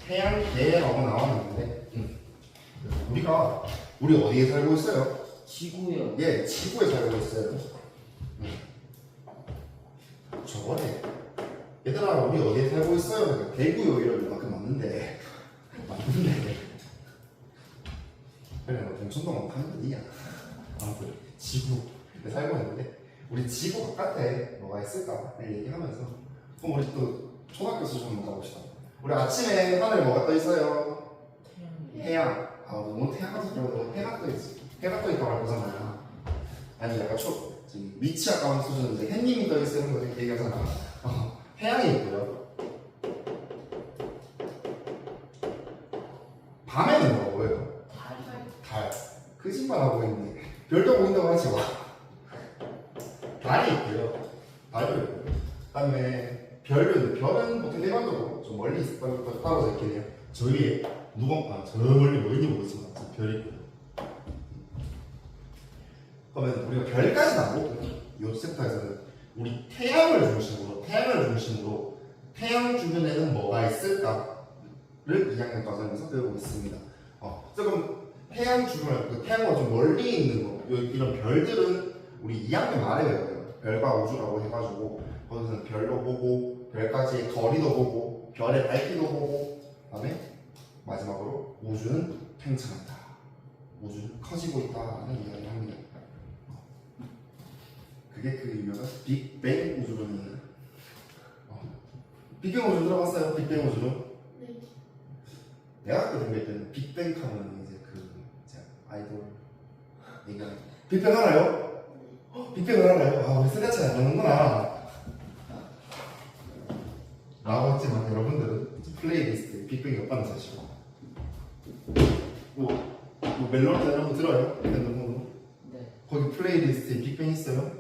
태양계라고 나왔는데 우리 어디에 살고 있어요? 지구요. 예, 지구에 살고 있어요. 저번에 얘들아 우리 어디에 살고 있어요? 대구요 이러면 만큼 맞는데 그래 너 동천동 못하는 거 아니야. 아무튼 지구에 살고 있는데 우리 지구 바깥에 뭐가 있을까 얘기하면서 그럼 우리 또 초등학교 수준 한번 가봅시다. 우리 아침에 하늘에 뭐가 떠 있어요? 해양. 아 너무 태양까지 들어도 해가 떠 있지. 해가 떠 있다고 할 거잖아. 아니 약간 저기 미치 아까운 수준인데 햇님이 떠 있는 거 얘기하잖아. 해양이 있고요. 밤에는 뭐예요? 달. 거짓말하고 있네. 별도 보인다고 하지 마. 달이 있고요. 달도 있고요. 그 다음에 별은 보통 일반적으로 좀 멀리 떨어져 있긴 해요. 저 위에 저 멀리 뭐 있는지 모르지만 별이 있고요. 그러면 우리가 별까지는 안 보고 이 챕터에서는 우리 태양을 중심으로 태양 주변에는 뭐가 있을까를 2학년 과정에서 배우고 있습니다. 조금 태양 주변, 그 태양과 좀 멀리 있는 거, 이런 별들은 우리 2학년 말에 배워요. 별과 우주라고 해가지고 거기서는 별도 보고 별까지의 거리도 보고 별의 밝기도 보고 그다음에 마지막으로 우주는 팽창한다. 우주는 커지고 있다라는 이야기를 합니다. 그게 그 유명한 빅뱅 우주론이에요. 빅뱅 우주 들어봤어요? 빅뱅 우주론? 네. 대학교 다닐 때는 빅뱅 하면 이제 제 아이돌 얘기하는 빅뱅 알아요? 빅뱅을 알아요? 아 우리 세대 차이 안 나는구나. 라고 했지만 여러분들은 플레이리스트에 빅뱅이 없다는 사실. 뭐 멜로디 여러분 들어요? 핸드폰으로? 네. 거기 플레이리스트에 빅뱅 있어요?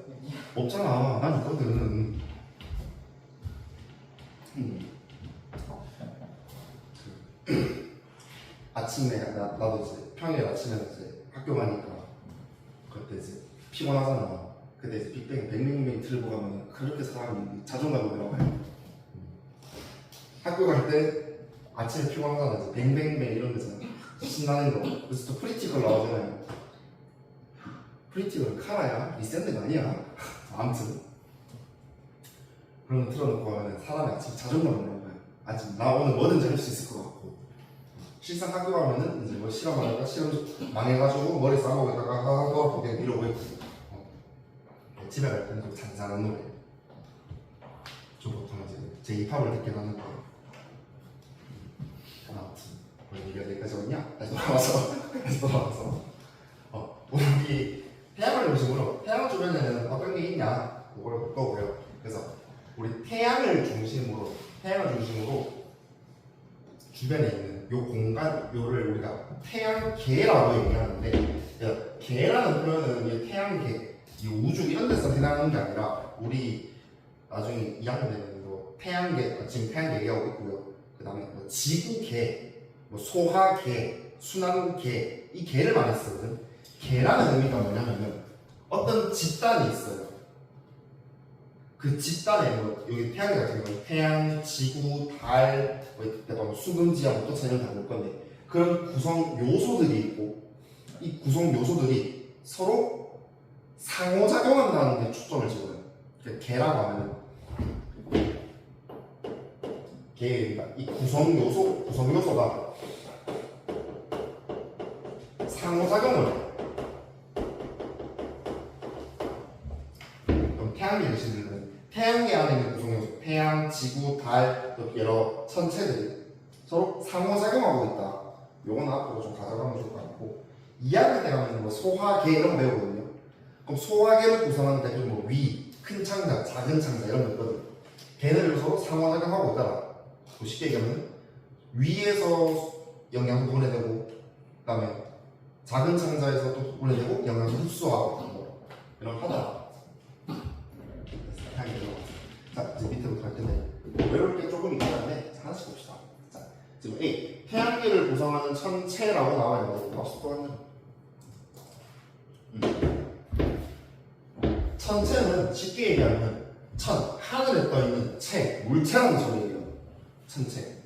없잖아. 난 있거든. 아침에 나도 이제 평일 아침에 이제 학교 가니까 그때 이제 피곤하잖아. 그때 이제 빅뱅 뱅뱅뱅 들고 가면 그렇게 사람이 자존감이 올라가요. 학교 갈 때 아침에 피곤하잖아. 이제 뱅뱅뱅 이런 데잖아. 신나는 거. 그래서 또 프리티컬 나오잖아요. 프리티컬 카라야? 리샌드가 아니야. 아무튼 그런 거 틀어놓고 하면 사람이 아침 자존감이 올라가요. 아침 나 오늘 뭐든지 할 수 있을 것 같고 실상 학교 가면은 이제 뭐 시간 많으니까 시험 망해가지고 머리 싸먹고 있다가 하고 그냥 이러고 있고 집에 갈 때는 좀 잔잔한 노래 좀 보통 이제 제 힙합을 듣게 하는 거예요. 아무튼 우리 얘기가 여기까지 왔냐? 다시 돌아와서 우리 태양을 중심으로 태양 주변에는 어떤 게 있냐 그걸 볼 거고요. 그래서 우리 태양을 중심으로 주변에 있는 요 공간 요를 우리가 태양계라고 얘기하는데 계라는 표현은 이 태양계, 이 우주 이런 데서 해당하는 게 아니라 우리 나중에 2학년 되면 뭐 태양계, 지금 태양계 얘기하고 있고요. 그 다음에 뭐 지구계, 뭐 소화계, 순환계 이 계를 많이 쓰거든. 계라는 의미가 뭐냐면은 어떤 집단이 있어요. 그 집단에 뭐 여기 태양 같은 경우는 태양, 지구, 달, 뭐 수금지하고 또 전혀 다를 건데 그런 구성 요소들이 있고 이 구성 요소들이 서로 상호작용한다는 데 초점을 집어요. 그러니까 계라고 하면은 그러니까 이 구성 요소가 상호작용을 해요. 그럼 태양계 계시는 태양계 안에 있는 구성요소, 태양, 지구, 달, 또 여러 천체들이 서로 상호작용하고 있다. 요건 앞으로 좀 가져가면 좋을 것 같고 2학년 때 가면 뭐 소화계 이런 거 배우거든요. 그럼 소화계를 구성하는 데 뭐 위, 큰 창자, 작은 창자 이런 거 있거든. 걔네들 서로 상호작용하고 있다라. 쉽게 얘기하면 위에서 영양소 보내되고 그 다음에 작은 창자에서 또 보내되고 영양소 흡수하고 이런 하다. 자, 이제 밑으로 갈 텐데 외울 게 조금 있긴 한데 하나씩 봅시다. 자, 지금 A 태양계를 구성하는 천체라고 나와 있는데 박수 또 왔네. 천체는 쉽게 얘기하면 하늘에 떠 있는 체, 물체라는 소리예요. 천체.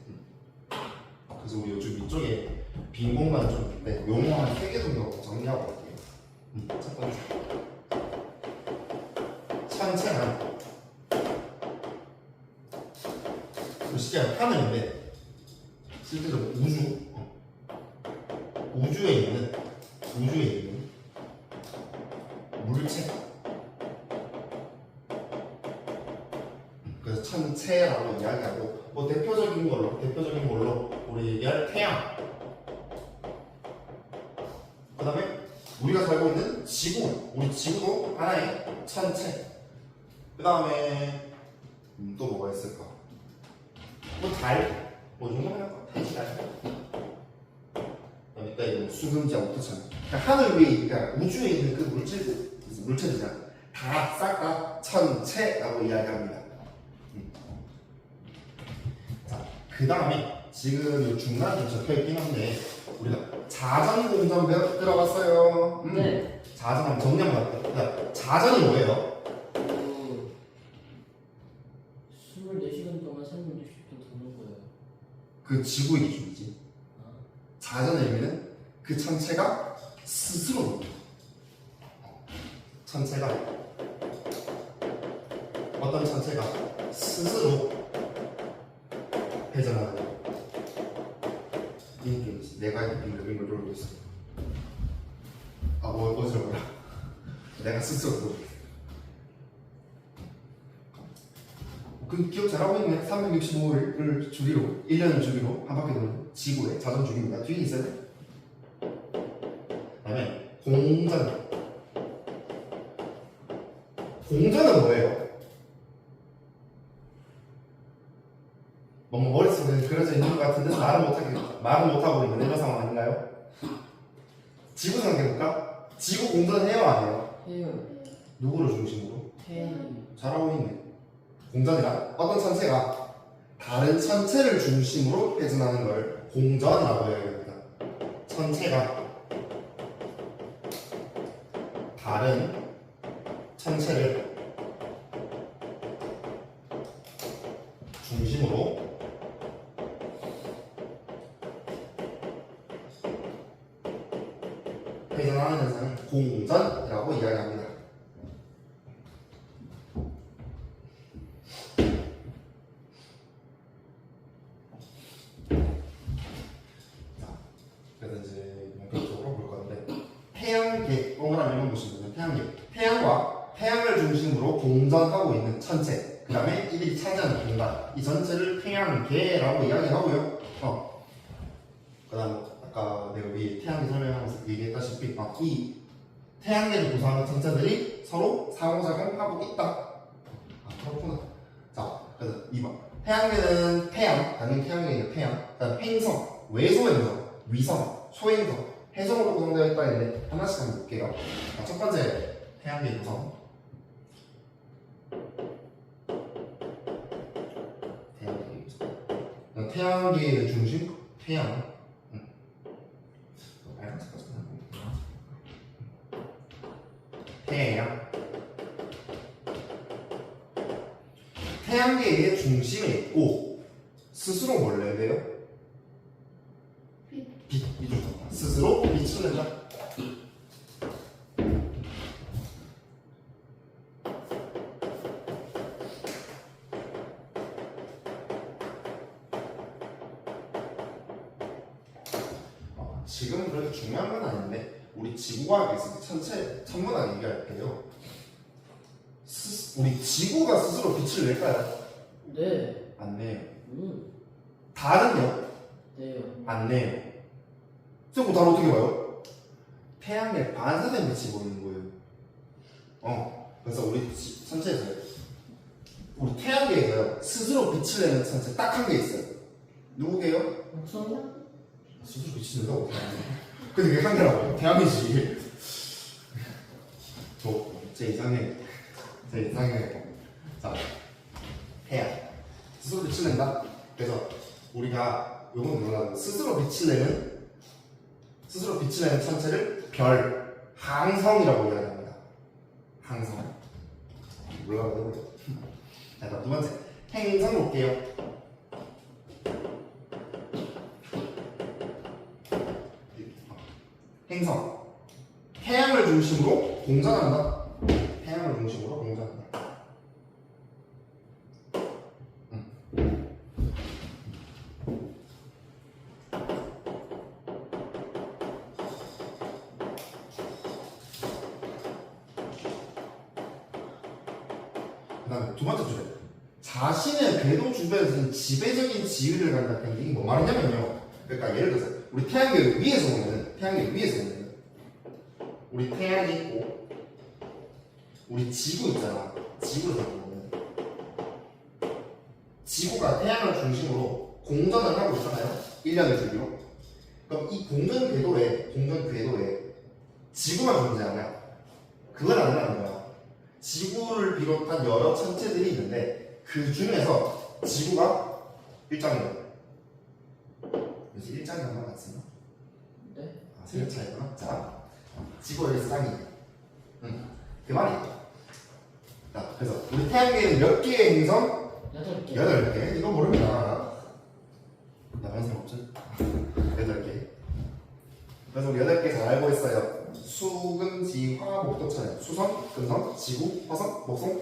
그래서 우리 요즘 이쪽에 빈 공간 좀 있는데 용어 한 3개 정도 정리하고 갈게요. 첫 번째 천체는 쉽게 하늘인데 실제로 우주에 있는 물체, 그래서 천체라고 이야기하고, 뭐 대표적인 걸로 우리 얘기할 태양, 그 다음에 우리가 살고 있는 지구, 우리 지구도 하나의 천체. 그 다음에 또 뭐가 있을까? 뭐 달, 뭐 이 정도면 할까? 달시달. 그다음에 이거 수금지, 어떻잖아. 그러니까 하늘 위에, 그러니까 우주에 있는 그 물체들이잖아. 다 싹 다 천체라고 이야기합니다. 자, 그 다음에 지금 중간에 적혀 있긴 한데 우리가 자전 공전 들어갔어요. 네. 자전하면 정량 받을게요. 자전이 뭐예요? 24시간 동안 360도 도는 거예요. 그 지구의 기준이지. 자전의 의미는 그 천체가 스스로, 어떤 천체가 스스로 회전하는 이 느낌이지. 내가 이 빙글빙글 돌고 있어. 뭐지 뭐라. 내가 스스로 돌고 있어. 그 기억 잘하고 있네. 365일 주기로, 1년을 주기로 한 바퀴 도는 지구의 자전 주기입니다. 뒤에 있어요. 그다음에 공전. 공전은 뭐예요? 뭔가 머릿속에 그려져 있는 것 같은데 말은 못하고 있는 이런 상황 아닌가요? 지구 생각해볼까? 지구 공전해요 안 해요? 해요. 누구를 중심으로? 태양. 잘하고 있네. 공전이란 어떤 천체가 다른 천체를 중심으로 회전하는 걸 공전이라고 이야기합니다. 천체가 다른 천체를 중심으로 회전하는 현상을 공전이라고 이야기합니다. 그래서 이제 본격적으로 볼 건데, 태양계, 동그라미 이런 보시면 태양과 태양을 중심으로 공전하고 있는 천체, 그 다음에 이들이 차지하는 공간, 이 전체를 태양계라고 이야기하고요. 그 다음에 아까 내가 위에 태양계 설명하면서 얘기했다시피 이 태양계를 구성하는 천체들이 서로 상호작용하고 있다. 그렇구나. 자, 그래서 2번 태양계는 태양, 당연히 태양계는 태양, 그 다음 행성, 외소행성, 위성, 소행성, 해성으로 구성되어 있다 했는데 하나씩 한번 볼게요. 자, 첫 번째 태양계 구성. 태양계의 중심, 태양. 빨간색까지 태양. 태양계의 중심에 있고 스스로 뭘 내야 돼요? 빛. 스스로 빛을 낸다. 지금은 그래도 중요한 건 아닌데 우리 지구과학에 있을 때 천문학 얘기할게요. 우리 지구가 스스로 빛을 낼까요? 네. 안 내요. 네요. 안 내요. 그럼 달 어떻게 봐요? 태양에 반사된 빛이 보이는 거예요. 그래서 우리 천체에서요, 우리 태양계에서요 스스로 빛을 내는 천체 딱 한 개 있어요. 누구게요? 목성? 스스로 빛을 낸다고 어떻게 하냐? 근데 그게 한 개라고. 태양이지. 제 이상해. 자, 태양 스스로 빛을 낸다. 그래서 우리가 요건 뭐냐면 스스로 빛을 내는 천체를 별, 항성이라고 이야기합니다. 항성. 올라가요. 자, 두 번째 행성 볼게요. 행성. 태양을 중심으로 공전한다. 태양을 중심으로 공전한다. 그 다음에 두 번째 주제. 자신의 궤도 주변에서는 지배적인 지위를 갖는다는 게 이게 뭐 말이냐면요. 그러니까 예를 들어서 우리 태양계 위에서 보면은 우리 태양이 있고 우리 지구 있잖아. 지구를 보면 지구가 태양을 중심으로 공전을 하고 있잖아요. 1년의 주기로. 그럼 이 공전 궤도에 지구만 존재하냐? 그건 아니라는 거야. 지구를 비롯한 여러 천체들이 있는데 그 중에서 지구가 일장이에요. 그래서 일장이 얼마 같습니다. 네? 아, 세력 차이구나. 자, 지구가 여기서 짱이에요. 그 말이에요. 자, 그래서 우리 태양계에는 몇 개의 행성? 8개. 8개. 이거 모릅니다. 나가는 사람 없죠? 8개. 그래서 우리 8개 잘 알고 있어요. 수, 금, 지, 화, 목, 토, 차례. 수성, 금성, 지구, 화성, 목성,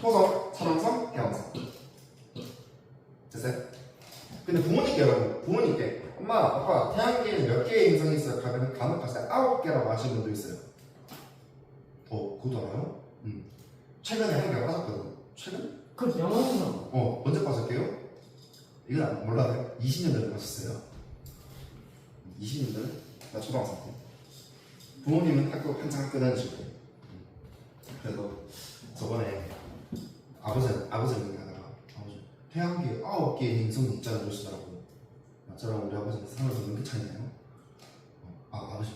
토성, 참왕성, 해왕성. 됐어요? 근데 부모님께 엄마, 아빠, 태양계에는 몇 개의 행성이 있어요? 가면 간혹가시 9개라고 하시는 분도 있어요. 그것도 알아요? 최근에 한 개가 빠졌거든. 최근? 그 명왕성. 언제 빠졌게요? 이건 몰라요. 20년 전에 빠졌어요. 20년 전에? 나 초등학생 때. 부모님은 한창 학교 다니시고. 그래서 저번에 아버지가 하다가 태양계에 9개의 행성이 있잖아요. 그러시더라고. 저랑 우리 아버지는 상을 좀 넘게 차이나요? 아버지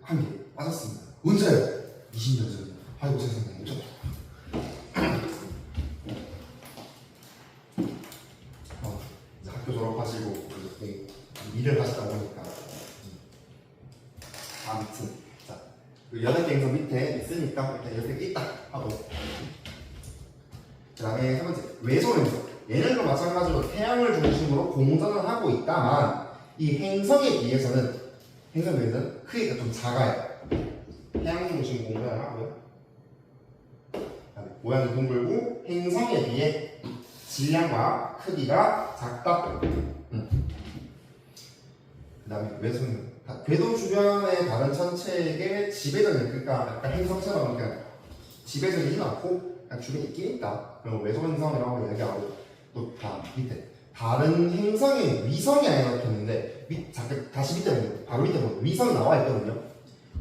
한 개 빠졌습니다. 언제? 20년 전에. 아이고 세상에. 이제 학교 졸업하시고 일을 하시다 보니까 아무튼 자, 그 8개 행성 밑에 있으니까 일단 10개 있다 하고 그 다음에 세 번째 외소 행성. 얘네도 마찬가지로 태양을 중심으로 공전을 하고 있다만 이 행성에 비해서는 크기가 좀 작아요. 태양 중심 공전을 하고요. 모양이 둥글고 행성에 비해 질량과 크기가 작다. 그 다음에 외소는 궤도 주변의 다른 천체에게 지배적인, 그러니까 약간 행성처럼 그냥 지배적이진 않고 그냥 주변에 있긴 있다. 그리고 외소 행성이라고 얘기하고 또 밑에 다른 행성의 위성이 아니라 이렇게 있는데 다시 밑에 보면 바로 밑에 보면 위성이 나와 있거든요.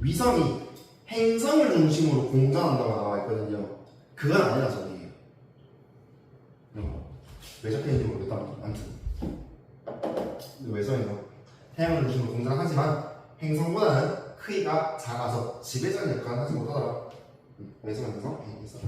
위성이 행성을 중심으로 공전한다고 나와 있거든요. 그건 아니라서 얘기해요. 왜 적혀있는지 모르겠다. 아무튼 외성에서 태양을 중심으로 공전을 하지만 행성보다는 크기가 작아서 지배적인 역할을 하지 못하더라. 외성에서 있어요.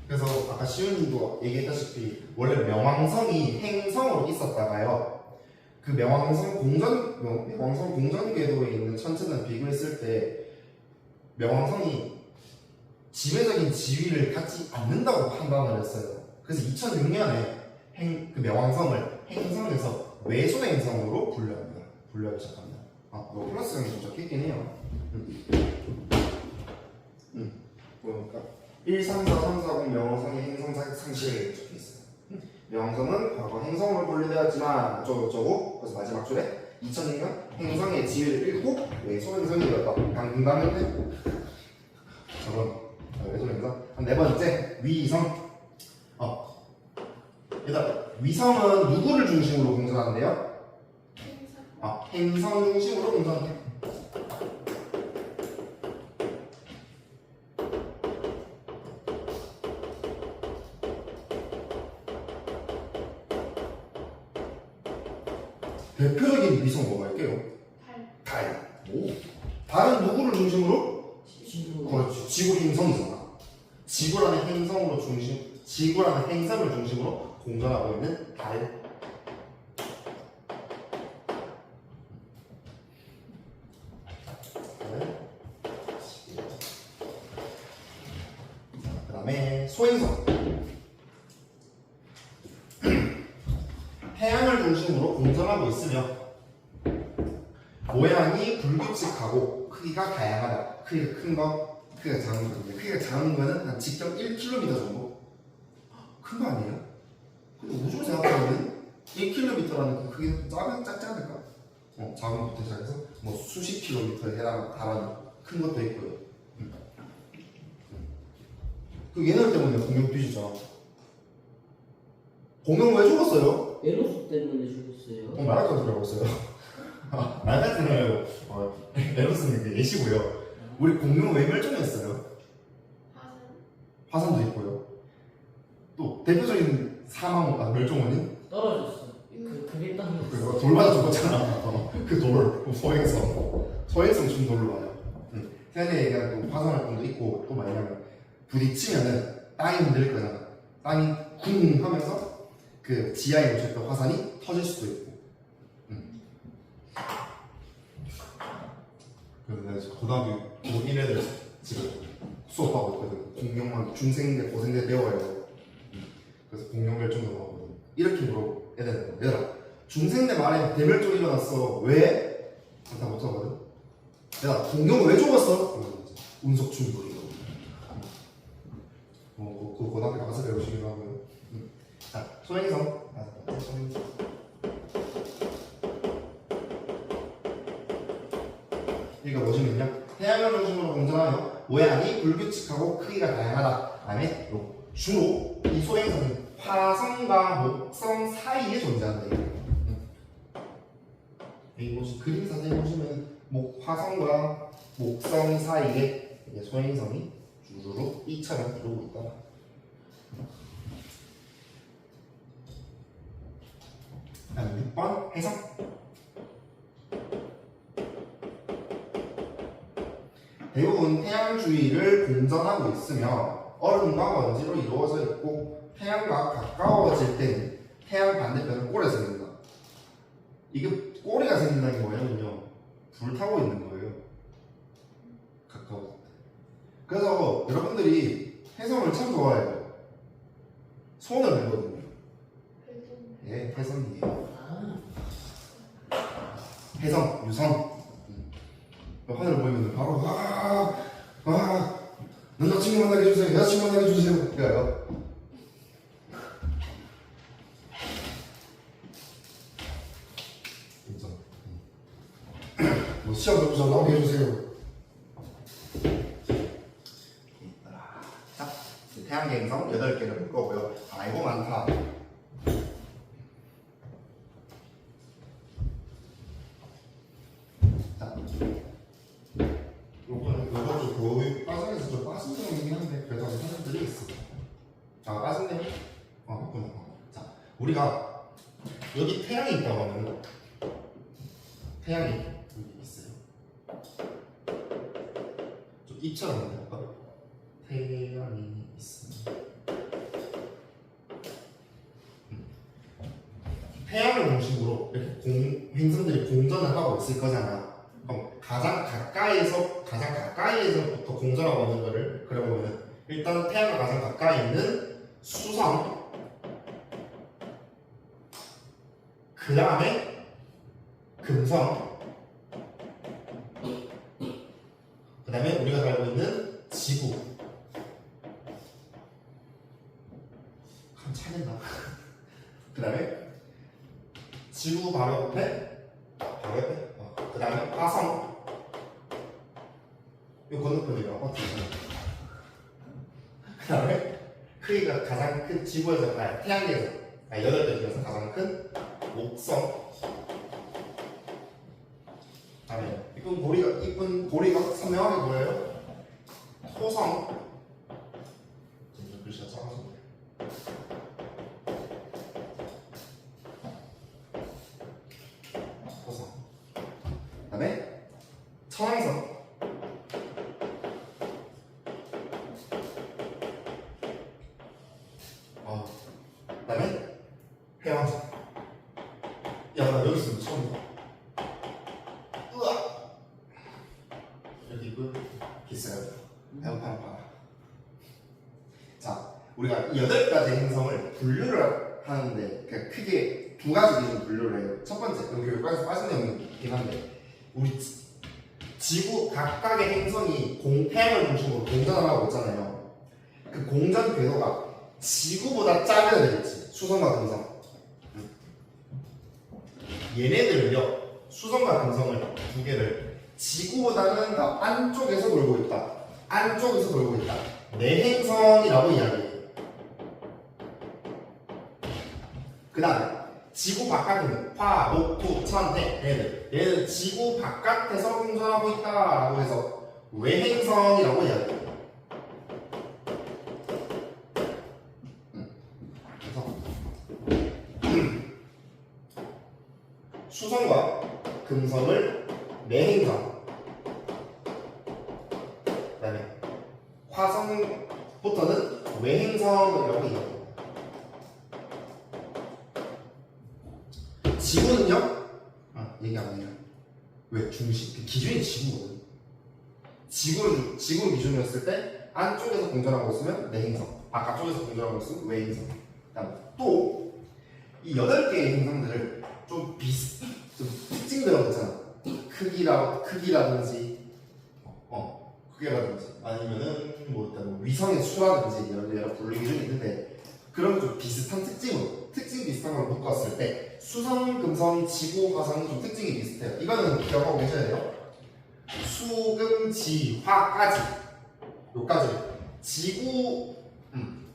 그래서 아까 시윤이도 얘기했다시피 원래 명왕성이 행성으로 있었다가요. 그 명왕성 공전 궤도에 있는 천체는 비교했을 때 명왕성이 지배적인 지위를 갖지 않는다고 판단을 했어요. 그래서 2006년에 그 명왕성을 행성에서 외소 행성으로 분류하기 시작합니다. 뭐 플러스형이 좀 적혀있긴 해요. 보니까 1, 3, 4, 3, 4, 0 명왕성의 행성 상식이 적혀있어요. 명성은 과거 행성으로 분류되었지만 어쩌고저쩌고. 그래서 마지막 줄에 2006년 행성의 지위를 잃고 외소 행성이 되었다. 강등당했네. 저런 외소 행성. 네 번째 위성. 일단 위성은 누구를 중심으로 공전하는데요? 행성 중심으로 공전해요. 대표적인 위성 뭐가 있게요? 달. 오. 달은 누구를 중심으로? 지구. 그렇지. 지구 행성이잖아. 지구라는 행성을 중심으로 공전하고 있는 달. 그 다음에 다음에 소행성. 태양을 중심으로 공전하고 있으며 모양이 불규칙하고 크기가 다양하다. 크기가 큰 거, 크기가 작은 건데 크기가 작은 거는 한 직경 1km 정도? 큰 거 아니에요? 근데 우주로 생각하면 1km라는 그 크기는 작지 않을까? 작은 것부터 시작해서 뭐 수십 킬로미터에 달하는 큰 것도 있고요. 그 얘네들 때문에 공룡 뒤지잖아. 공룡 왜 죽었어요? 에로스 때문에 죽었어요. 말 같은 소리 하고 있어요. 말 같은 소리 하고 에로스는 그 예시고요. 우리 공룡 왜 멸종했어요? 화산도 있고요. 또 대표적인 멸종 원인? 떨어졌어. 그게 땅이었어. 그거 돌 맞아 죽었잖아. 그 돌, 소행성 준 돌로 와요. 세상에 얘기한 또 화산 활동도 있고 또 뭐냐면 부딪히면은 땅이 흔들릴 거잖아. 땅이 쿵 하면서 그 지하에 묻혀있던 화산이 터질 수도 있고. 그래서 내가 고등학교 고1애들 지금 수업하고 있거든. 공룡만 중생대 고생대 배워요. 그래서 공룡 멸종도 나오거든. 이렇게 물어 애들 얘들아 중생대 말에 대멸종 일어났어 왜? 다 못하거든. 내가 공룡은 왜 죽었어? 운석 충돌이거든. 그 고등학교 가서 배우시기도 하고요. 자, 소행성. 소행성. 이거 보시면요. 태양을 중심으로 공전하며 모양이 불규칙하고 크기가 다양하다. 다음에 주로 이 소행성은 화성과 목성 사이에 존재한다. 여기 그림 사진 보시면 화성과 목성 사이에 소행성이 주르륵 이처럼 이루고 있다. 다음 6번 해석. 대부분 태양 주위를 공전하고 있으며 얼음과 먼지로 이루어져 있고 태양과 가까워질 때는 태양 반대편은 꼬리가 생긴다. 이게 꼬리가 생긴다는 게 뭐냐면요, 불타고 있는 거예요. 가까워질 때. 그래서 여러분들이 해성을 참 좋아해요. 소원을 내거든요. 예, 해성이에요. 해성, 유성. 하늘을 보이면 바로 남자친구 만나게 해주세요. 여자친구 만나게 해주세요. 그래요. 진짜. 뭐 시험 점수 잘 나오게 해주세요. 자, 태양계행성 8개를 볼 거고요. 아이고 많다. 이것도 거의 빠져서 좀 빠진 점이긴 한데 그래도 아직 사람들이 있어. 자, 빠졌네요. 맞구나. 자, 우리가 여기 태양이 있다고 하면 태양이 여기 있어요. 좀 입처럼 해볼까? 태양이 있습니다. 태양을 중심으로 이렇게 행성들이 공전을 하고 있을 거잖아. 그럼 가장 가까이에서부터 공전하고 있는 거를 그려보면 일단 태양과 가장 가까이 있는 수성, 그 다음에 금성, 그 다음에 우리가 알고 있는 지구. 참 차겠나? 그 다음에 지구 바로 옆에 그 다음에 화성. 이 건너편이랑 아파트잖아. 그 다음에 크기가 가장 큰 지구에서, 태양계에서, 8개 중에서 가장 큰 목성. 그 다음에 이쁜 고리가 선명하게 보여요. 토성. 점점 글씨가 작아졌네. 토성. 그 다음에 천왕성. 그 다음에 해왕성. 야, 나 여기 있으면 처음이다. 으악! 여기 있고 비싸요. 배고파. 자, 우리가 이 8가지 행성을 분류를 하는데 그러니까 크게 2가지 기준 분류를 해요. 첫 번째, 여기 여기까지 빠진 내용이긴 한데 우리 지구 각각의 행성이 태양을 중심으로 공전을 하고 있잖아요. 그 공전 궤도가 지구보다 작아야 되겠지. 수성과 금성. 얘네들은요, 수성과 금성을 2개를 지구보다는 더 안쪽에서 돌고 있다. 안쪽에서 돌고 있다. 내행성이라고 이야기해요. 그 다음에 지구 바깥에는 화, 목, 토, 천, 해 얘네들 지구 바깥에서 공전하고 있다라고 해서 외행성이라고 이야기해요. 수성과 금성을 내행성, 그 다음에 화성부터는 외행성이라고 얘기합니다. 지구는요? 얘기 안 해요. 왜? 중심, 그 기준이 지구거든. 지구를 기준이었을 때 안쪽에서 공전하고 있으면 내행성, 바깥쪽에서 공전하고 있으면 외행성. 그다음 또 이 8개의 행성들을 좀 특징들은 있잖아. 크기라든지 아니면은 뭐 일단 위성의 수라든지 여러 분류 기준이 있는데 그런 좀 비슷한 특징 비슷한 걸 묶었을 때 수성, 금성, 지구, 화성은 좀 특징이 비슷해요. 이거는 기억하고 계셔야 돼요. 수, 금, 지, 화까지 요까지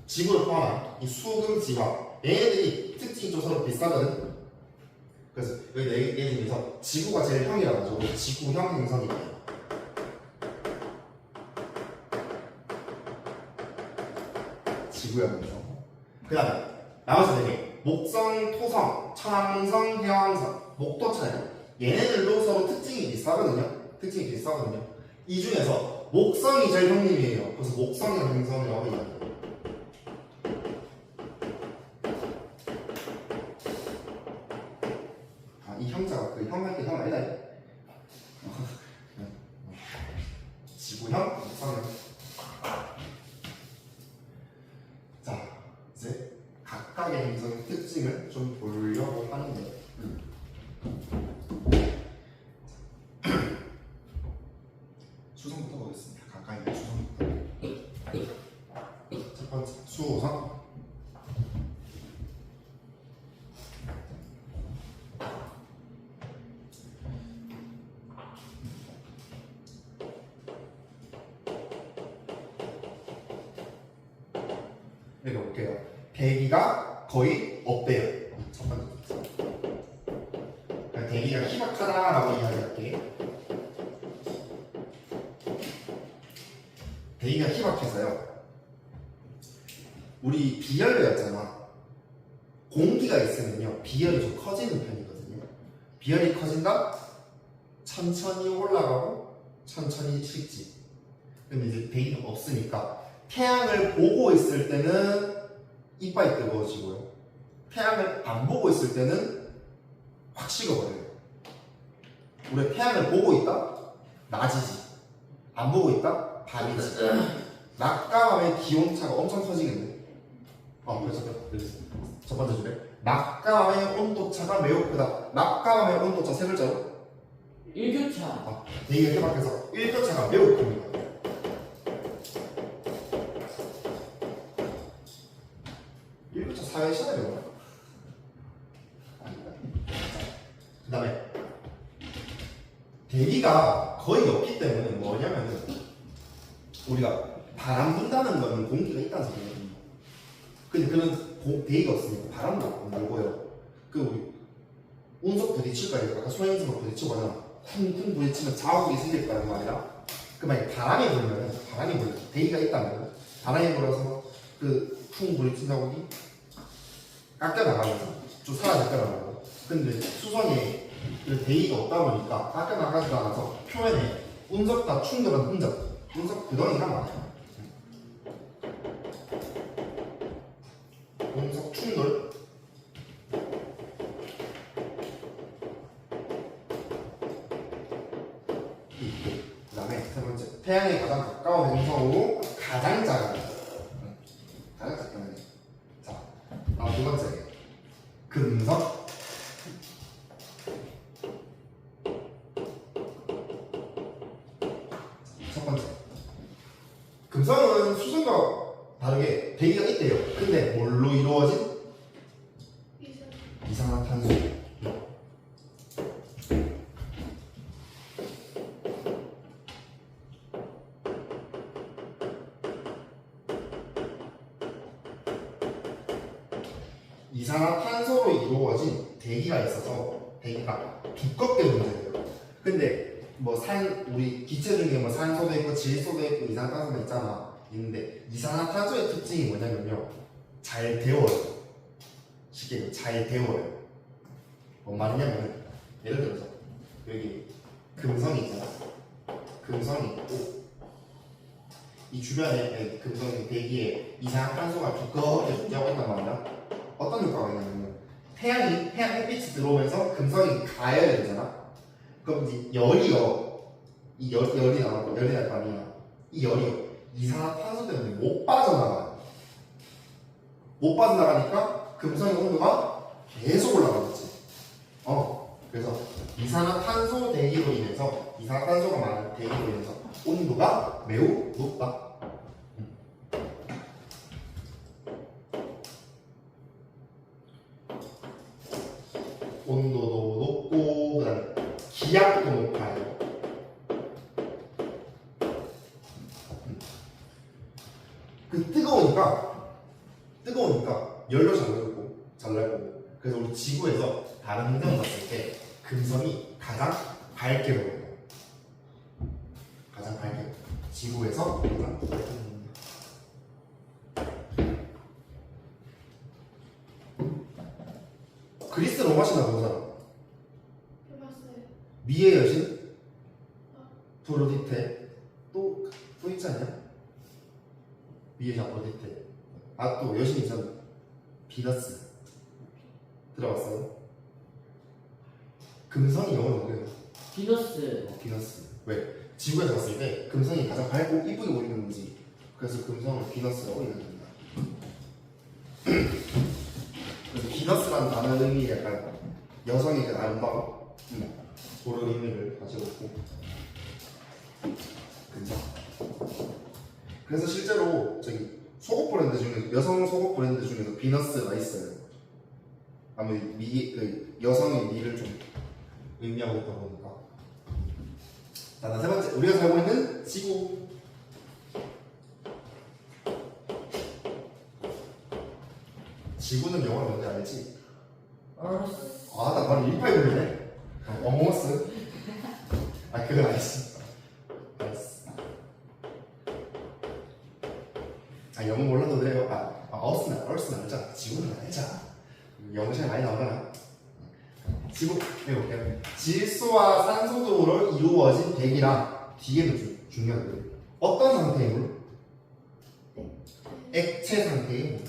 지구를 포함한 이 수, 금, 지화 얘네들이 특징이 좀 서로 비슷하거든. 그래서 여기 얘 중에서 지구가 제일 형이라 가지고 지구형 행성이에요. 지구형 행성. 그 다음에 나머지 4개 목성, 토성, 천왕성, 해왕성, 목토천왕 얘네들도 서로 특징이 비슷하거든요. 이 중에서 목성이 제일 형님이에요. 그래서 목성형 행성이라고 이야기해요. 이 형자가 그 형할 때 형 아니다. 지구형, 목성형. 자, 이제 각각의 행성의 특징을 좀 보려고 하는데 수성부터 보겠습니다. 각각의 수성부터. 첫 번째, 수호성. 여기 볼게요. 대기가 거의 없대요. 첫 번째. 그러니까 대기가 희박하다라고 이야기할게. 대기가 희박해서요. 우리 비열이었잖아. 공기가 있으면요, 비열이 좀 커지는 편이거든요. 비열이 커진다? 천천히 올라가고 천천히 식지. 그럼 이제 대기가 없으니까 태양을 보고 있을 때는 이빨이 뜨거워지고요. 태양을 안 보고 있을 때는 확 식어버려요. 우리 태양을 보고 있다? 낮이지. 안 보고 있다? 밤이지. 낮과 밤의 기온차가 엄청 커지겠네. 그래서 첫 번째 주제. 낮과 밤의 온도차가 매우 크다. 낮과 밤의 온도차 3글자로? 일교차. 대기가 희박해서 1교차가 매우 큽니다. 사회 시간이요. 그 다음에 대기가 거의 없기 때문에 뭐냐면은 우리가 바람 분다는 거는 공기가 있다는 소리거든요. 근데 그는 대기가 없으니까 바람도 안 불고요. 그 우리 운석 부딪힐 거예요. 아까 소행성과 부딪히거나 쿵쿵 부딪히면 자욱이 생길 거란 말이라. 그 만약에 바람이 불면 대기가 있다면 바람이 불어서 그 쿵 부딪힌 자국이 깎여 나가면서 좀 사라질 거라고. 근데 수성에 대기가 없다 보니까 깎여 나가지도 않아서 표면에 운석과 충돌한 운석 구덩이가 많아요. 운석 충돌. 그 다음에 세 번째, 태양에 가장 가까운 행성으로 가장 작은 두 번째 금성. 첫 번째 금성은 수성과 다르게 대기가 있대요. 근데 뭘로 이루어진? 이산화탄소. 이산화탄소로 이루어진 대기가 있어서 대기가 두껍게 존재해요. 근데 뭐 우리 기체 중에 뭐 산소도 있고 질소도 있고 이산화탄소도 있는데 이산화탄소의 특징이 뭐냐면요, 잘 데워요. 쉽게 얘기하면 잘 데워요. 뭔 말이냐면 예를 들어서 여기 금성이 있잖아. 금성이 있고 이 주변에 금성의 대기에 이산화탄소가 두껍게 존재하고 있단 말이야. 어떤 효과가 있냐면 태양 햇빛이 들어오면서 금성이 가열이 되잖아. 그럼 이제 열이 나오고 열이 날 거 아니야. 이 열이 이산화탄소 때문에 못 빠져나가요. 못 빠져나가니까 금성의 온도가 계속 올라가겠지. 그래서 이산화탄소 대기로 인해서 이산화탄소가 많은 대기로 인해서 온도가 매우 높다. 온도도 높고 그다음에 기압도 높아요. 그 뜨거우니까 열도 잘 나고 그래서 우리 지구에서 다른 행성을 봤을 때 금성이 가장 밝게 보여요. 가장 밝게 보여요. 지구에서 가장 밝게 보여요. 그리스 로마 신화 보잖아. 해봤어요. 미의 여신, 프로디테, 또 있지 않냐? 미의 여신 프로디테. 또 여신 있잖아. 비너스. 들어봤어요? 금성이 영어로 뭐예요? 비너스. 비너스. 왜? 지구에서 봤을 때 금성이 가장 밝고 이쁘게 보이는 거지. 그래서 금성을 비너스라고 얘기합니다. 그래서 비너스라는 단어의 의미 약간 여성이 그 아름다움 그런 의미를 가지고 있고 금성. 그래서 실제로 저기 속옷 브랜드 중에 여성 속옷 브랜드 중에서 비너스가 있어요. 아무래도 그 여성의 미를 좀 의미하고 있다 보니까. 자, 세 번째 우리가 살고 있는 지구. 지구는 영어로 뭔지 알지? 알았어. 나 바로 18 돌리네. 어머스. 그건 알지. 알았어. 영어 몰라도 돼요. 얼스는 알잖아. 지구는 알잖아. 영어 시간 많이 나오잖아. 지구 해볼게요. 질소와 산소 등으로 이루어진 대기랑 뒤에도 중요한 거예요. 어떤 상태의 물? 액체 상태의 물.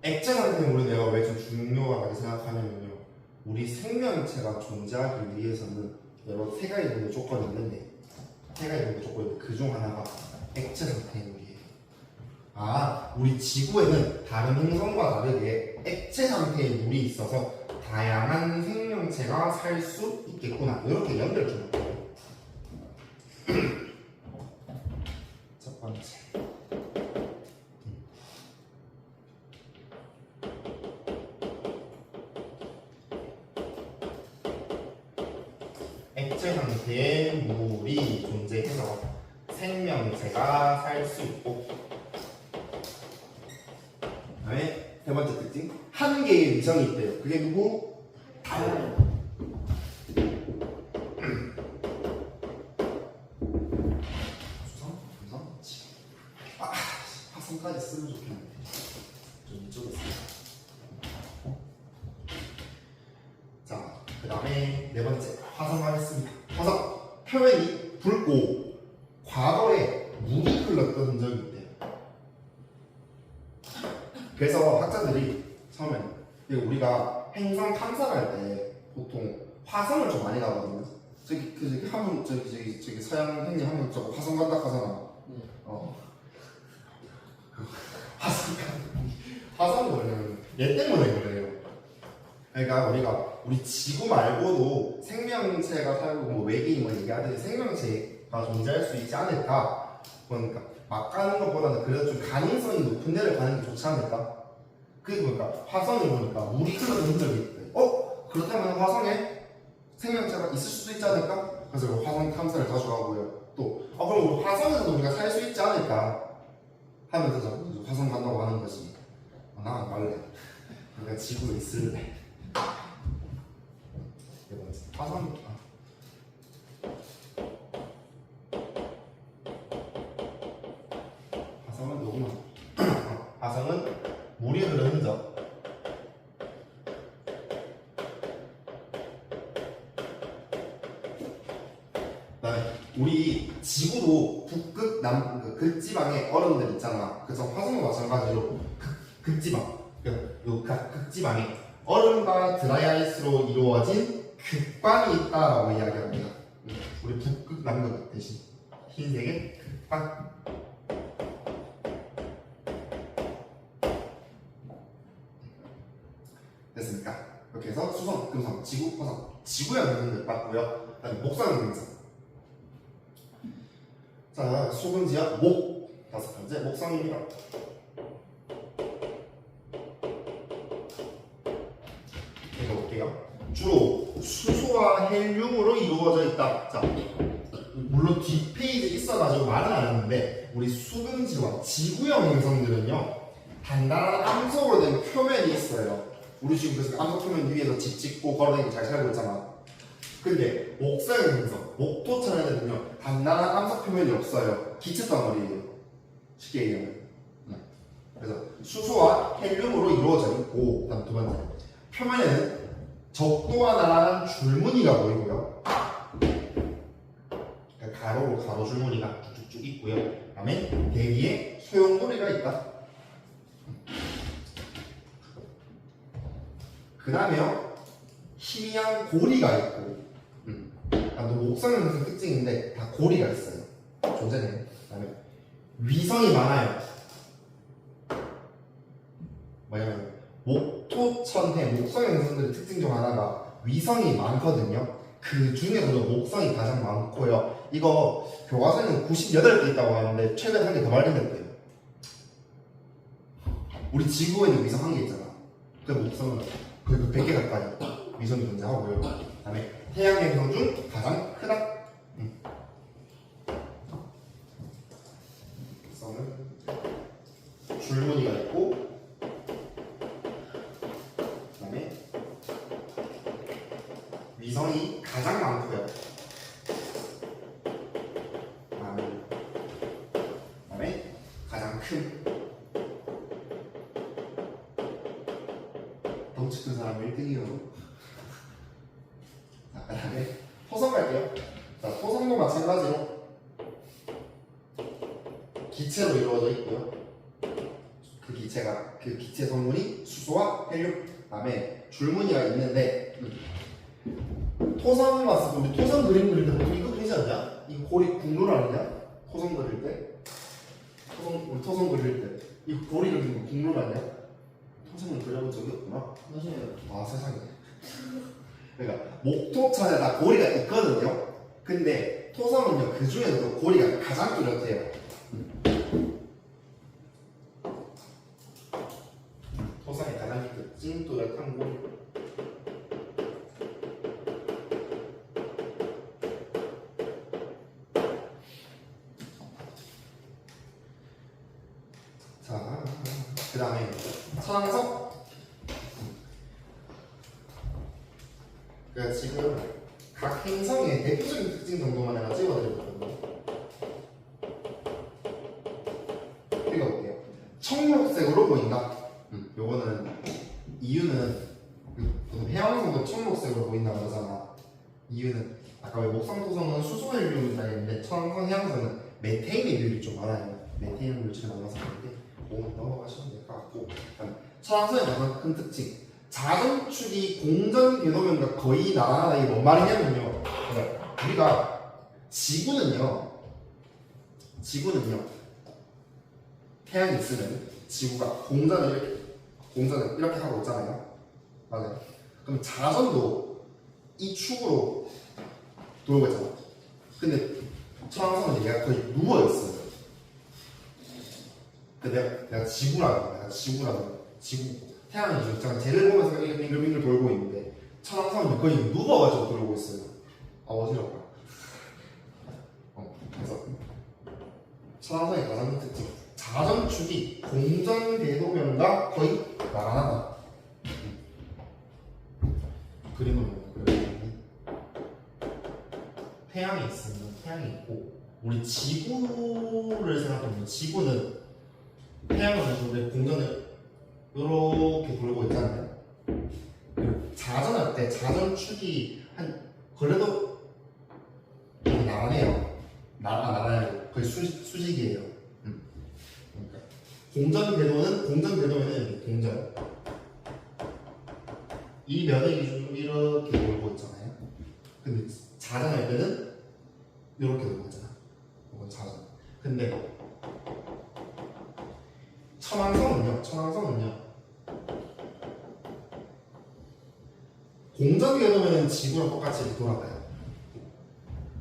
액체 상태의 물은 내가 왜 좀 중요하게 생각하냐면요, 우리 생명체가 존재하기 위해서는 여러 세 가지 정도 조건이 있는데 그중 하나가 액체 상태의 물이에요. 우리 지구에는 다른 행성과 다르게 액체 상태의 물이 있어서 다양한 생명체가 살 수 있겠구나. 이렇게 연결을 좀 할게요. 첫 번째. 액체 상태의 물이 존재해서 생명체가 살 수 있고, 그다음에 세 번째 특징, 한 개의 위성이 있대요. 그게 누구? 달. 수성, 화성까지 쓰면 좋겠는데 좀 이쪽에 쓰자. 자, 그 다음에 네 번째 화성 가겠습니다. 화성 표면이 붉고 과거에 물이 흘렀던 흔적이 있대요. 그래서 학자들이 처음에 우리가 행성 탐사를 할 때 보통 화성을 좀 많이 가거든요. 저기 서양 형님 하면 저거 화성 간다 하잖아. 네. 화성은 뭐냐면 얘 때문에 그래요. 그러니까 우리 지구 말고도 생명체가 살고 뭐 외계인 뭐 얘기하듯이 생명체가 존재할 수 있지 않을까. 그러니까 막 가는 것보다는 그래도 좀 가능성이 높은 데를 가는 게 좋지 않을까. 그러니까 화성을 보니까 물이 흘러든 적이 있대. 그렇다면 화성에 생명체가 있을 수도 있지 않을까? 그래서 그 화성 탐사를 자주 가고요. 또 그럼 우리 화성에서도 우리가 살 수 있지 않을까 하면서 화성 간다고 하는 거지. 나 안 갈래. 내가 지구에 있을래. 화성. 화성은 너무 화성은 물이 흐르는 흔적. 우리 지구도 북극, 극지방에 얼음들 있잖아. 그래서 화성도 마찬가지로 극지방, 요 극지방에 얼음과 드라이아이스로 이루어진 극방이 있다라고 이야기합니다. 우리 북극, 남극 대신 흰색의 극방. 됐습니까? 이렇게 해서 수성, 금성, 지구, 화성, 지구형 행성들 봤고요. 그다음에 목성 행성. 자, 수금지역 목 다섯 번째 목성입니다. 읽어볼게요. 주로 수소와 헬륨으로 이루어져 있다. 자, 물론 뒷페이지에 있어가지고 말은 안 했는데 우리 수금지와 지구형 행성들은요 단단한 암석으로 된 표면이 있어요. 우리 지금 그래서 암석 표면 위에서 집 짓고 걸어다니고 잘 살고 있잖아. 근데 목성 행성, 목토천에는요 단단한 암석 표면이 없어요. 기체 덩어리예요. 쉽게 얘기하면. 그래서 수소와 헬륨으로 이루어져 있고, 그다음 두 번째 표면에는 적도와 나란한 줄무늬가 보이고요. 그러니까 가로로 가로 줄무늬가 쭉쭉 있고요. 그다음에 대기에 소용돌이가 있다. 그다음에요 희미한 고리가 있고. 목성은 무슨 특징인데 다 고리가 있어요. 존재는. 그다음에 위성이 많아요. 뭐냐면 목토천해 목성 행성들의 특징 중 하나가 위성이 많거든요. 그 중에서도 목성이 가장 많고요. 이거 교과서에는 98개 있다고 하는데 최근에 한 개 더 발견됐대요. 우리 지구에는 위성 한 개 있잖아. 근데 목성은 거의 100개 가까이 위성이 존재하고요. 그다음에 태양 행성 중 가장 크다. 목성은 줄무늬가 있고, 그다음에 위성이 가장 많고요. 그다음에 가장 큰. 덩치 큰 사람 1등이요. 자, 그다음에 토성 갈게요. 자, 토성도 마찬가지로 기체로 이루어져 있고요. 그 기체 성분이 수소와 헬륨. 그다음에 줄무늬가 있는데 토성 봤을 때 우리 토성 그림 그릴 때 보통 이거 그리지 않냐? 이 고리 국룰 아니냐? 토성 그릴 때 우리 토성 그릴 때 이 고리 그리는 거 국룰 아니야? 토성은 그려본 적이 없구나. 맞아요. 아 세상에. 그러니까 목토천에 다 고리가 있거든요. 근데 토성은요 그 중에서도 고리가 가장 뚜렷해요. 토성의 가장 특징 뚜렷한 고리. 자, 그 다음에 천왕석. 그러니까 지금 각 행성의 대표적인 특징 정도만 내가 찍어드렸거든요. 읽어볼게요. 청록색으로 보인다. 요거는 이유는 보통 해왕성도 청록색으로 보인다고 하잖아. 이유는 아까 왜 목성토성은 수소헬륨이 있는데 천왕성 해왕성은 메테인의 비율이 좀 많아요. 메테인 물질이 많아서 그런데 넘어가시면 될 것 같고, 천왕성의 가장 큰 특징 작은 축이 공전 궤도면과 거의 나란하다. 이게 뭔 말이냐면요, 우리가 지구는요 지구는요. 태양이 있으면 지구가 공전을 이렇게 하고 있잖아요. 맞아요. 그럼 자전도 이 축으로 돌고 있잖아. 근데 천왕성은 얘가 거의 누워 있어요. 내가 지구라는 거야. 지구 태양이 있잖아. 쟤를 보면서 이렇게 빙글빙글 돌고 있는데 천왕성은 거의 누워가지고 돌고 있어요. 아 어지럽다. 그래서 천왕성의 가장 큰 특징 자전축이 공전 궤도면과 거의 나란하다. 그림을 보면 태양이 있으면 태양이 있고 우리 지구를 생각해보면 지구는 태양을 우리 공전을 이렇게 돌고 있잖아요. 그리고 자전할 때 자전축이 한 그래도 나란해요. 나란해요. 거의 수직이에요. 그러니까 공전 궤도면은 공전 이 면의 기준으로 이렇게 돌고 있잖아요. 근데 자전할 때는 이렇게 돌고 있잖아. 이건 자전. 근데 천왕성은요. 공전 궤도면은 지구랑 똑같이 이렇게 돌아가요.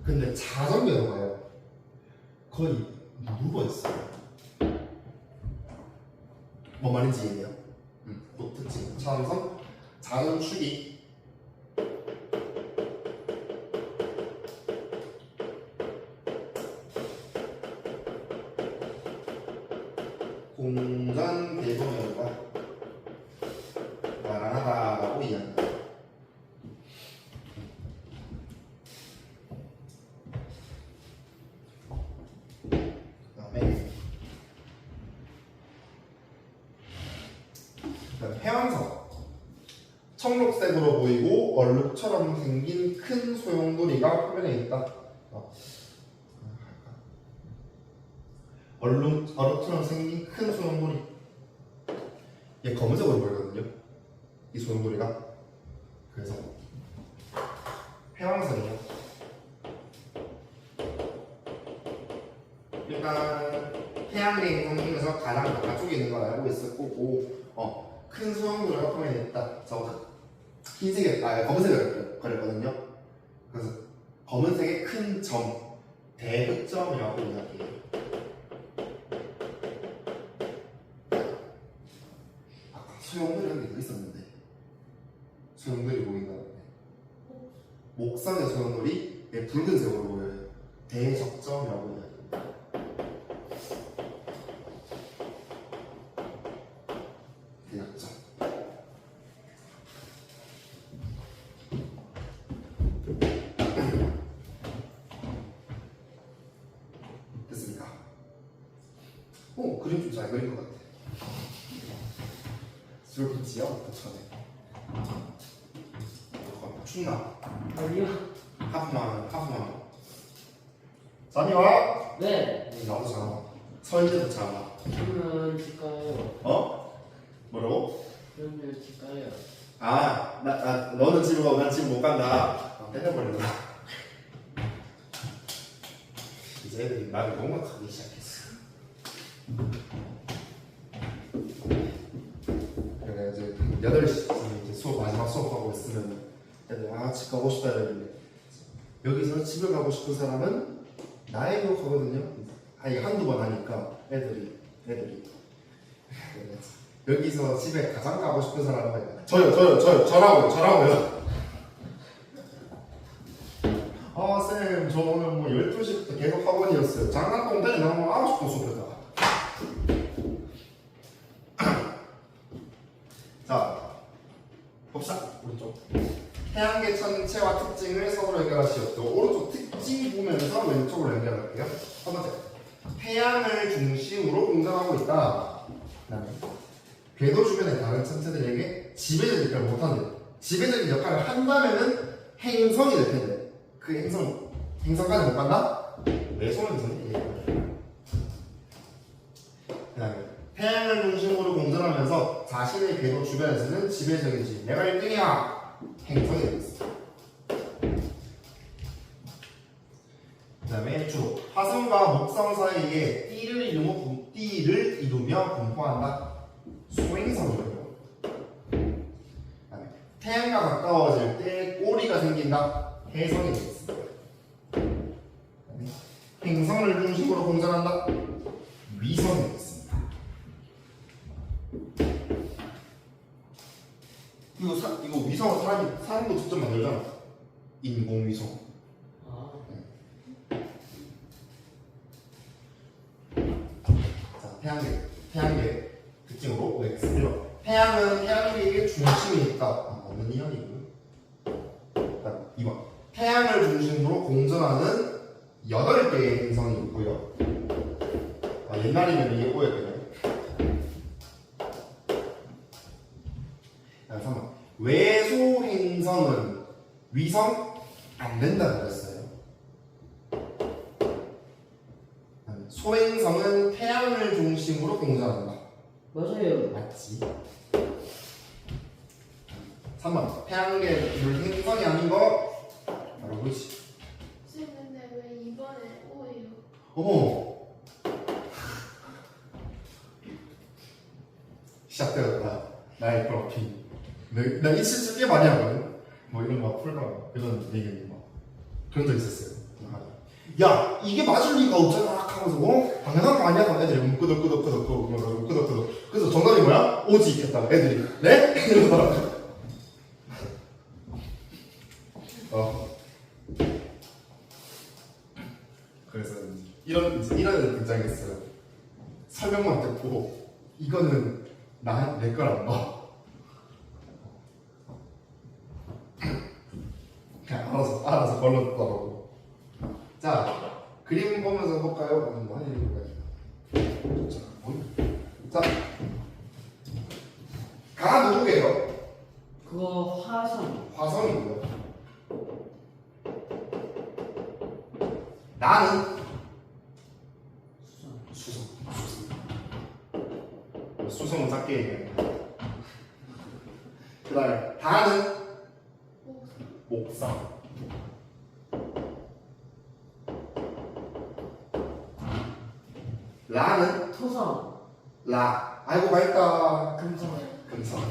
근데 자전 궤도가요. 거의 누워 있어요. 뭔 말인지 이해해요? 또 특징. 천왕성 자전축이 공전 궤도면과 나란하다라고 이해합니다. 그다음에 해왕성 청록색으로 보이고 얼룩처럼 생긴 큰 소용돌이가 표면에 있다. 얼룩처럼 생긴 큰 소용돌이. 얘 검은색으로 보이거든요. 이 소용돌이가. 그래서 해왕성이요. 일단 태양계 행성 중에서 가장 바깥쪽에 있는 걸 알고 있을 거고, 큰 소용돌이가 표면에 있다. 저 검은색을 그렸거든요. 그래서 검은색의 큰 점, 대흑점이라고 이야기해요. 소용돌이라는 게 더 있었는데 소용돌이 보인다. 목상의 소용돌이 붉은색으로 보여요. 대적점이라고 이야기합니다. 대적점. 됐습니까? 그림 좀 잘 그린 것 같아. 수록했지요? 전에 춥나? 아니요. 하프만 잠이와? 네. 나도 잠아. 서인재도 잠아. 그러면 줄까요? 뭐라고? 그러면 줄까요? 너는 집에 가고 난 집 못 간다. 뺏어버린다. 이제 애들이 말을 농락하기 시작했어. 그래 이제 8시쯤에 이제 마지막 수업하고 있으면 애들 집 가고 싶다 이러는데 여기서 집을 가고 싶은 사람은 나의 기억하거든요. 한두 번 하니까 애들이 여기서 집에 가장 가고 싶은 사람은 저라고요. 쌤, 저 오늘 12시부터 계속 학원이었어요. 장난감 때문에 나오면 하고 싶은 수업이다. 자, 봅시다. 오른쪽. 태양계 천체와 특징을 서로 해결하시오. 오른쪽 특징 보면서 왼쪽으로 연결할게요. 첫 번째, 태양을 중심으로 공전하고 있다. 그다음에 궤도 주변의 다른 천체들에게 지배적 역할을 못한대. 지배적인 역할을 한다면은 행성이 될 텐데 그 행성까지 못 간다? 왜 소행성이 얘기해요. 그다음에 태양을 중심으로 공전하면서 자신의 궤도 주변에서는 지배적이지. 내가 1등이야. 행성이 되겠어. 그 다음에 주로 화성과 목성 사이에 띠를 이루며 분포한다. 소행성이고요. 그다음에 태양과 가까워질 때 꼬리가 생긴다. 해성이 되겠습니다. 그다음에 행성을 중심으로 공전한다. 위성이 되겠습니다. 이거 위성은 사람도 직접 만들잖아. 인공위성. 아, 자, 태양계 특징으로 OX 1번. 태양은 태양계의 중심이니까 없는 이야기고요. 그다음 2번. 태양을 중심으로 공전하는 8개의 행성이 있고요. 옛날이면 이게 꼬였거든요. 3번. 외소 행성은 위성 안 된다고 그랬어요. 소행성은 태양을 중심으로 공전한다. 맞아요. 맞지? 3번. 태양계를 행성이 아닌 거 바로 그렇지. 쌤 근데 왜 2번에 O예요? 어머. 시작되었다. 나의 프로필. 나 이 실수 꽤 많이 하거든. 뭐 이런 거 풀다가 이런 얘기는 막 그런 적 있었어요. 야 이게 맞을 리가 없잖아 하면서 당연한 거 아니야? 애들이 끄덕끄덕 그래서 정답이 뭐야? 오지 했다 애들이 네? 이러더라고. 그래서 이런 애들 등장했어요. 설명만 듣고 이거는 내 거란 봐. 그냥 알아서 걸렀더라고. 자, 그림 보면서 볼까요? 뭐 하는 일인가요? 자, 가 누구예요? 그거 화성. 화성이고요. 나는 수성. 수성은 작게 얘기해. 그다음에 다는 목성. 라는 토성. 라. 아이고 맑다. 금성. 금성.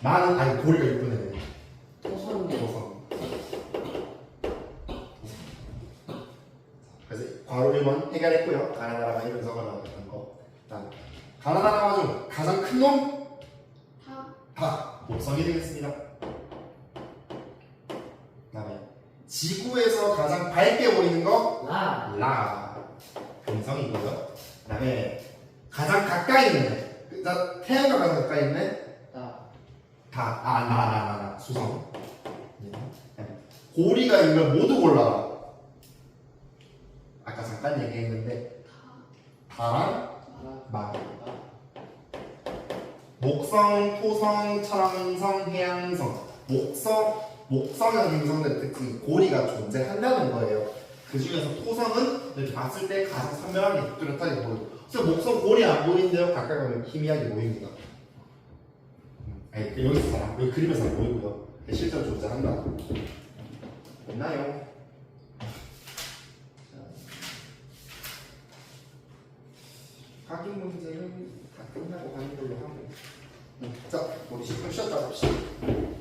마는 아니 고리가 이쁘네. 토성이요. 토성. 그래서 괄호 1번 해결했고요. 가나다라가 이런 서가 나왔던 거. 일단 가나다라가 중 가장 큰 놈? 다 목성이 되겠습니다. 그다음에 지구에서 가장 밝게 보이는 거? 라. 금성이고요. 그다음에 가장 가까이 있는 애. 태양과 가장 가까이 있는 애? 나. 수성. 고리가 있는 모두 골라라. 아까 잠깐 얘기했는데 다랑 마. 목성, 토성, 천왕성, 해양성. 목성의 행성들의 특징이 고리가 존재한다는 거예요. 그 중에서 토성은 이렇게 봤을 때 가장 선명하게 뚜렷하게 보여요. 그래서 목성 고리 안 보이는데요. 가까이 가면 희미하게 보입니다. 아니, 여기서 여기 그림에서 안 보이고요. 실제로 존재한다. 됐나요? 확인 문제는 다 끝나고 가는 걸로 하고. 자, 우리 10분 쉬었다 합시다.